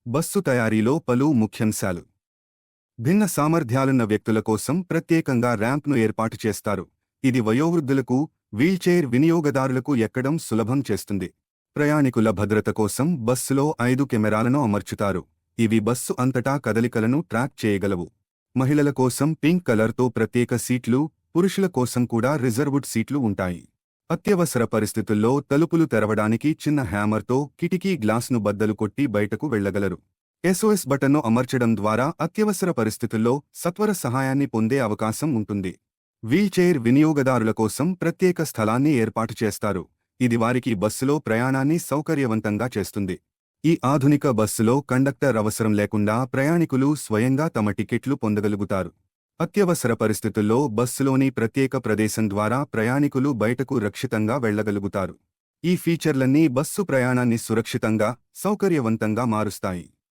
Bus తయారీలో పలు ముఖ్యాంశాలు. భిన్న సామర్థ్యాలున్న వ్యక్తుల కోసం ప్రత్యేకంగా ర్యాంప్ను ఏర్పాటు చేస్తారు. ఇది వయోవృద్ధులకు, వీల్చైర్ వినియోగదారులకు ఎక్కడం సులభం చేస్తుంది. ప్రయాణికుల భద్రత కోసం బస్సులో 5 కెమెరాలను అమర్చుతారు. ఇవి బస్సు అంతటా కదలికలను ట్రాక్ చేయగలవు. మహిళల కోసం పింక్ కలర్తో ప్రత్యేక సీట్లు, పురుషుల కోసం కూడా రిజర్వుడ్ సీట్లు ఉంటాయి. అత్యవసర పరిస్థితుల్లో తలుపులు తెరవడానికి చిన్న హ్యామర్తో కిటికీ గ్లాస్ను బద్దలు కొట్టి బయటకు వెళ్లగలరు. ఎస్ఓఎస్ బటన్ను అమర్చడం ద్వారా అత్యవసర పరిస్థితుల్లో సత్వర సహాయాన్ని పొందే అవకాశం ఉంటుంది. వీల్చైర్ వినియోగదారుల కోసం ప్రత్యేక స్థలాన్ని ఏర్పాటు చేస్తారు. ఇది వారికి బస్సులో ప్రయాణాన్ని సౌకర్యవంతంగా చేస్తుంది. ఈ ఆధునిక బస్సులో కండక్టర్ అవసరం లేకుండా ప్రయాణికులు స్వయంగా తమ టికెట్లు పొందగలుగుతారు. అత్యవసర పరిస్థితుల్లో బస్సులోని ప్రత్యేక ప్రదేశం ద్వారా ప్రయాణికులు బయటకు రక్షితంగా వెళ్లగలుగుతారు. ఈ ఫీచర్లన్నీ బస్సు ప్రయాణాన్ని సురక్షితంగా, సౌకర్యవంతంగా మారుస్తాయి.